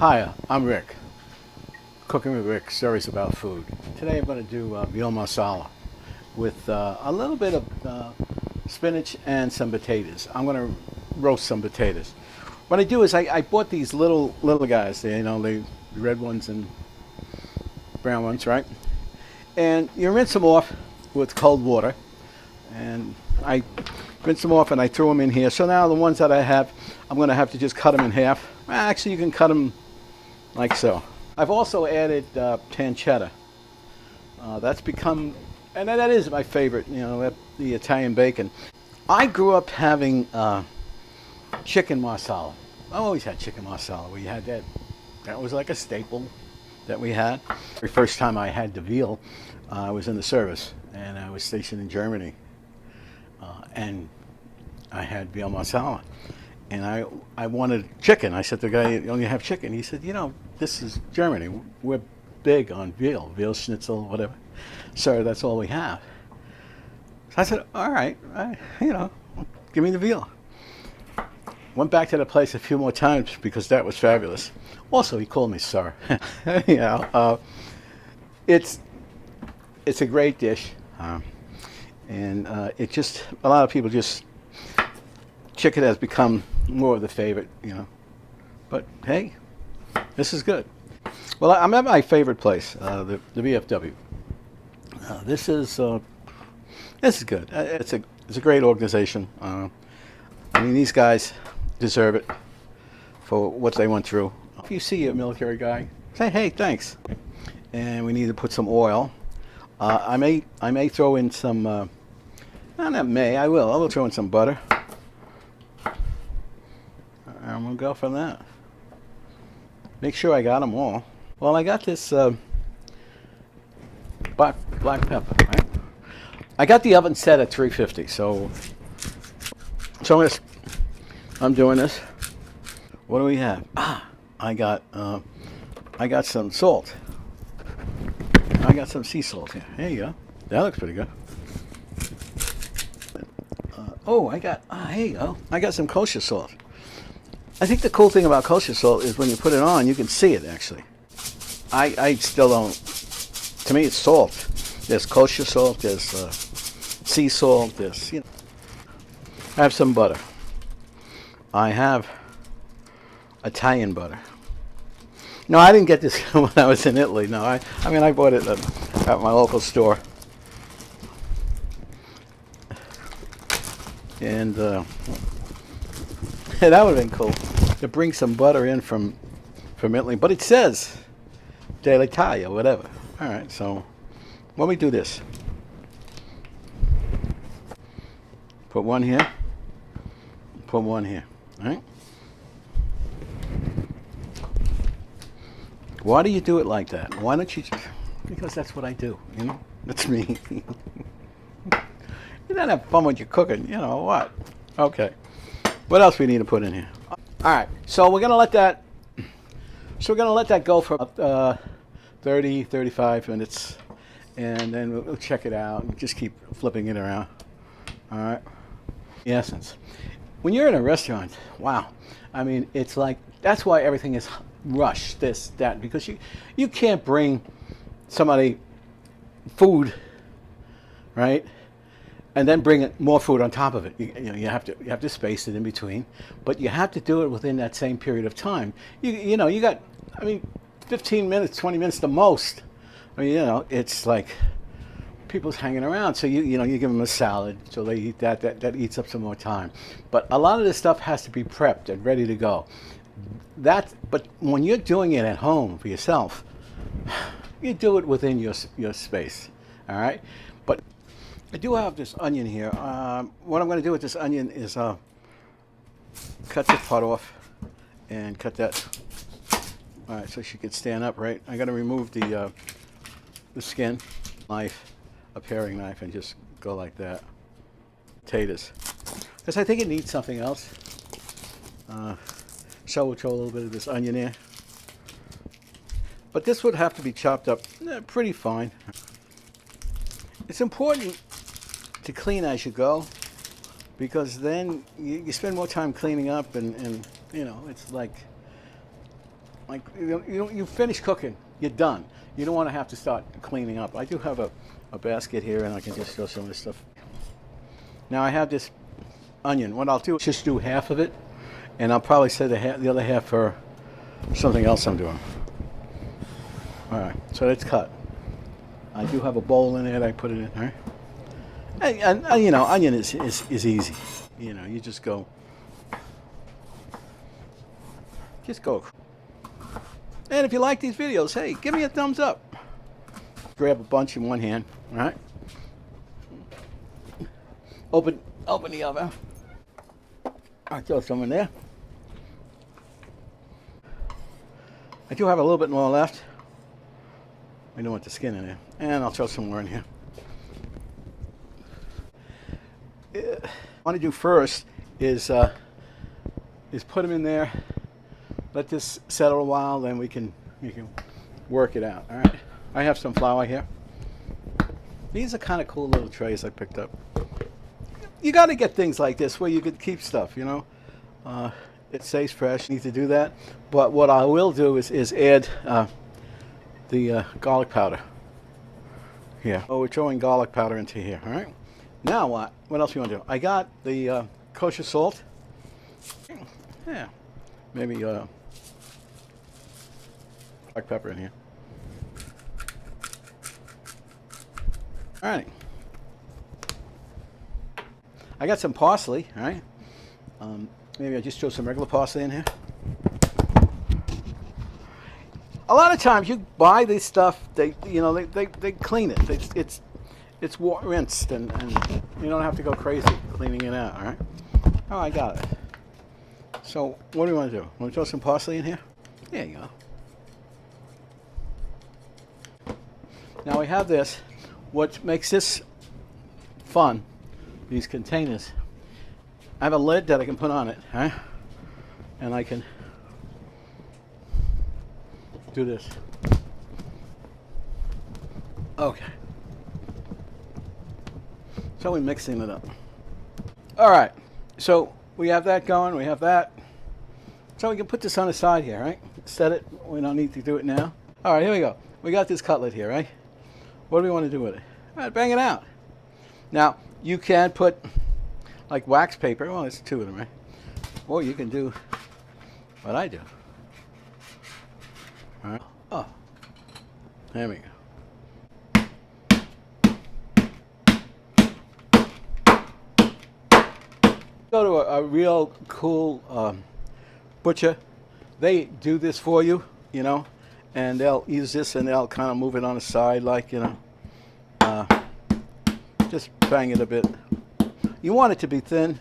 Hi, I'm Rick. Cooking with Rick, stories about food. Today I'm going to do veal marsala with a little bit of spinach and some potatoes. I'm going to roast some potatoes. What I do is I bought these little guys, you know, the red ones and brown ones, right? And you rinse them off with cold water. And I rinse them off and I threw them in here. So now the ones that I have, I'm going to have to just cut them in half. Actually, you can cut them like so. I've also added pancetta. That's become, and that is my favorite, you know, the Italian bacon. I grew up having chicken marsala. I always had chicken marsala. We had that. That was like a staple that we had. The first time I had the veal, I was in the service, and I was stationed in Germany. And I had veal marsala. And I wanted chicken. I said to the guy, "You only have chicken?" He said, "You know, this is Germany. We're big on veal schnitzel, whatever. So that's all we have." So I said, "All right, you know, give me the veal." Went back to the place a few more times because that was fabulous. Also, he called me sir. You know, it's a great dish, and it just, a lot of people just, chicken has become more of the favorite, you know. But hey, this is good. Well, I'm at my favorite place, the V.F.W. This is good. It's a great organization. I mean, these guys deserve it for what they went through. If you see a military guy, say, "Hey, thanks." And we need to put some oil. I may throw in some. I will throw in some butter. I'm gonna go from that. Make sure I got them all. Well, I got this black pepper, right? I got the oven set at 350, so I'm doing this. What do we have? I got some salt. I got some sea salt here. There you go. That looks pretty good. Here you go. I got some kosher salt. I think the cool thing about kosher salt is when you put it on, you can see it actually. I still don't. To me, it's salt. There's kosher salt. There's sea salt. There's, you know. I have some butter. I have Italian butter. No, I didn't get this when I was in Italy. No, I mean I bought it at my local store. And that would have been cool to bring some butter in from Italy. But it says dell'Italia, whatever. All right, so let me do this. Put one here. Put one here. All right. Why do you do it like that? Why don't you? Because that's what I do. You know, that's me. You don't have fun when you're cooking. You know what? Okay. What else we need to put in here? All right. So we're gonna let that. So we're gonna let that go for 30, 35 minutes, and then we'll check it out and just keep flipping it around. All right. In essence, when you're in a restaurant, wow. I mean, it's like that's why everything is rushed. This, that, because you can't bring somebody food, right? And then bring more food on top of it. You know, you have to space it in between, but you have to do it within that same period of time. You know, you got, I mean, 15 minutes, 20 minutes the most. I mean, you know, it's like people's hanging around, so you know, you give them a salad, so they eat that. That eats up some more time. But a lot of this stuff has to be prepped and ready to go. But when you're doing it at home for yourself, you do it within your space. All right, but I do have this onion here. What I'm going to do with this onion is cut this part off and cut that. All right, so she could stand up, right? I got to remove the skin, knife, a paring knife, and just go like that. Potatoes, because I think it needs something else. So we'll throw a little bit of this onion in. But this would have to be chopped up pretty fine. It's important to clean as you go, because then you spend more time cleaning up, and you know, it's like Like you finish cooking, you're done. You don't want to have to start cleaning up. I do have a basket here, and I can just throw some of this stuff. Now I have this onion. What I'll do is just do half of it, and I'll probably set the other half for something else I'm doing. All right, so it's cut. I do have a bowl in there that I put it in. All right, and you know, onion is easy. You know, you just go. And if you like these videos, hey, give me a thumbs up. Grab a bunch in one hand, all right? Open the oven. I'll throw some in there. I do have a little bit more left. We don't want the skin in there. And I'll throw some more in here. What I want to do first is put them in there. Let this settle a while, then you can work it out. All right. I have some flour here. These are kind of cool little trays I picked up. You got to get things like this where you could keep stuff. You know, it stays fresh. You need to do that. But what I will do is add the garlic powder here. Oh, we're throwing garlic powder into here. All right. Now what? What else you want to do? I got the kosher salt. Yeah. Maybe black pepper in here. All right. I got some parsley. All right. Maybe I just throw some regular parsley in here. A lot of times you buy this stuff. They clean it. It's rinsed and you don't have to go crazy cleaning it out. All right. Oh, I got it. So what do we want to do? Want to throw some parsley in here? There you go. Now we have this. What makes this fun, these containers, I have a lid that I can put on it, right? And I can do this. Okay. So we're mixing it up. All right. So we have that going. We have that. So we can put this on the side here, right? Set it. We don't need to do it now. All right, here we go. We got this cutlet here, right? What do we want to do with it? All right, bang it out. Now, you can put like wax paper. Well, there's two of them, right? Or you can do what I do. All right. Oh, there we go. Go to a real cool butcher. They do this for you, you know, and they'll use this and they'll kind of move it on the side like, you know, just bang it a bit. You want it to be thin.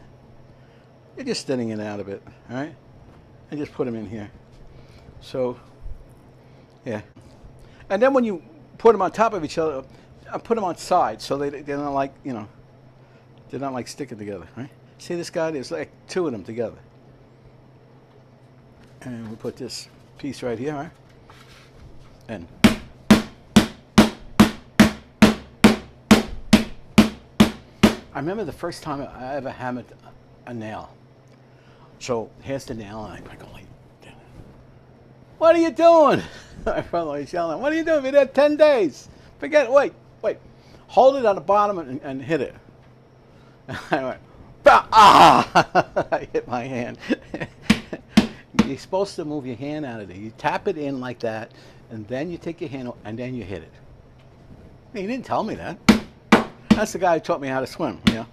You're just thinning it out a bit, all right? And just put them in here. So, yeah. And then when you put them on top of each other, I put them on sides so they're not like, you know, they're not like sticking together, right? See this guy? There's like two of them together. And we'll put this piece right here, right? And I remember the first time I ever hammered a nail. So here's the nail, and I go like, what are you doing? My brother was yelling, what are you doing? We've been there 10 days. Forget it. Wait. Hold it on the bottom and hit it. And I went, ah! I hit my hand. You're supposed to move your hand out of there. You tap it in like that, and then you take your hand and then you hit it. He didn't tell me that. That's the guy who taught me how to swim, you know.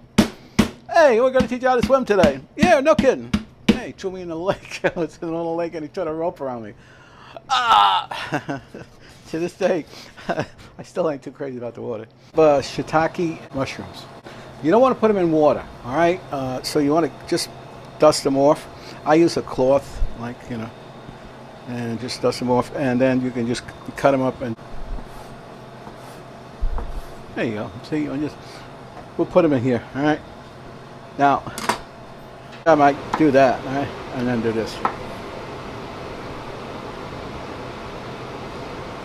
Hey, we're going to teach you how to swim today. Yeah, no kidding. Hey, he threw me in the lake. I was in a little lake, and he put a rope around me. Ah! To this day, I still ain't too crazy about the water. Shiitake mushrooms. You don't want to put them in water, all right? So you want to just dust them off. I use a cloth, like, you know, and just dust them off, and then you can just cut them up and there you go. See, we'll put them in here, all right? Now, I might do that, all right? And then do this.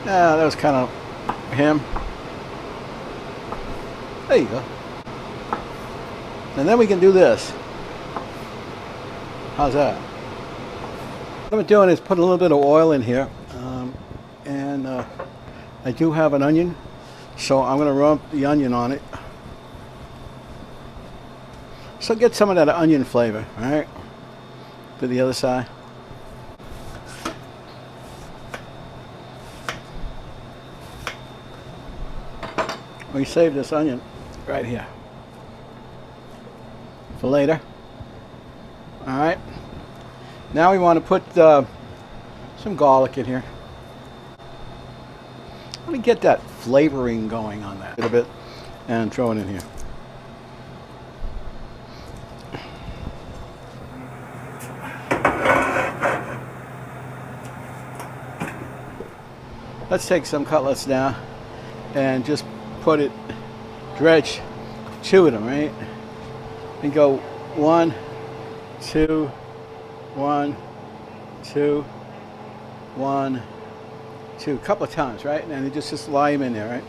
Yeah, that was kind of him. There you go. And then we can do this. How's that? What I'm doing is put a little bit of oil in here, and I do have an onion, so I'm going to rub the onion on it. So get some of that onion flavor, all right? To the other side. We save this onion right here for later. All right. Now we want to put some garlic in here. Let me get that flavoring going on that a little bit and throw it in here. Let's take some cutlets now and just put it, dredge two of them, right? And go 1, 2, 1, 2, 1, 2, a couple of times, right? And you just lie them in there, right?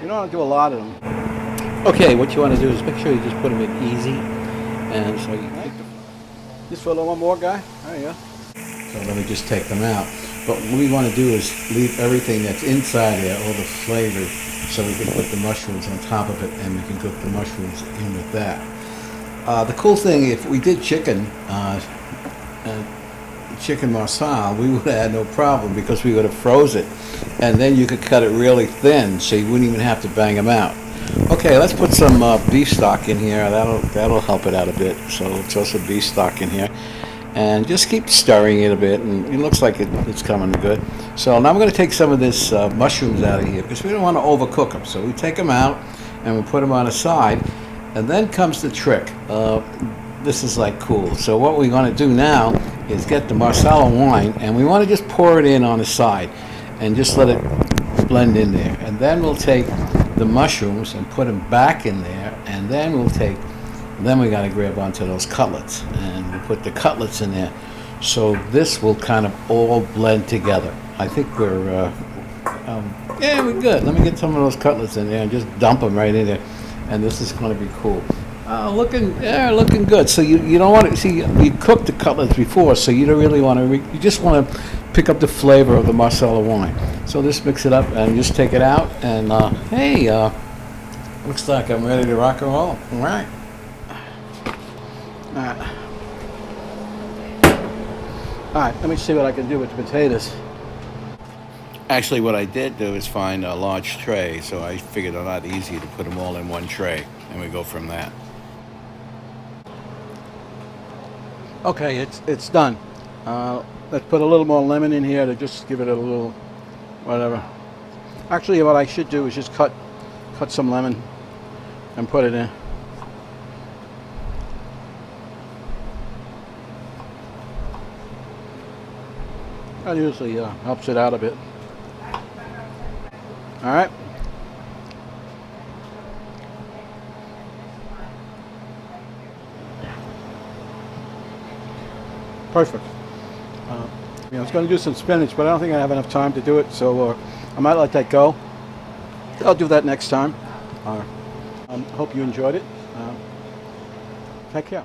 You don't want to do a lot of them. Okay, what you want to do is make sure you just put them in easy. And so you just for a little more, guy. There you go. So let me just take them out. But what we want to do is leave everything that's inside there, all the flavor, so we can put the mushrooms on top of it, and we can cook the mushrooms in with that. The cool thing, if we did chicken marsala, we would have had no problem because we would have froze it, and then you could cut it really thin, so you wouldn't even have to bang them out. Okay, let's put some beef stock in here. That'll help it out a bit. So let's throw some beef stock in here. And just keep stirring it a bit, and it looks like it's coming good. So now I'm going to take some of this mushrooms out of here because we don't want to overcook them. So we take them out and we put them on the side, and then comes the trick. This is like cool. So what we're going to do now is get the Marsala wine, and we want to just pour it in on the side and just let it blend in there. And then we'll take the mushrooms and put them back in there, and then we got to grab onto those cutlets, and we'll put the cutlets in there. So this will kind of all blend together. I think we're good. Let me get some of those cutlets in there and just dump them right in there, and this is going to be cool. Looking good. So you don't want to see, you cooked the cutlets before, so you don't really want to. You just want to pick up the flavor of the Marsala wine. So just mix it up and just take it out, and looks like I'm ready to rock and roll. All right. Alright, let me see what I can do with the potatoes. Actually, what I did do is find a large tray, so I figured it out easy to put them all in one tray, and we go from that. Okay, it's done. Let's put a little more lemon in here to just give it a little whatever. Actually, what I should do is just cut some lemon and put it in. That usually helps it out a bit. All right. Perfect. I was going to do some spinach, but I don't think I have enough time to do it, so I might let that go. I'll do that next time. Hope you enjoyed it. Take care.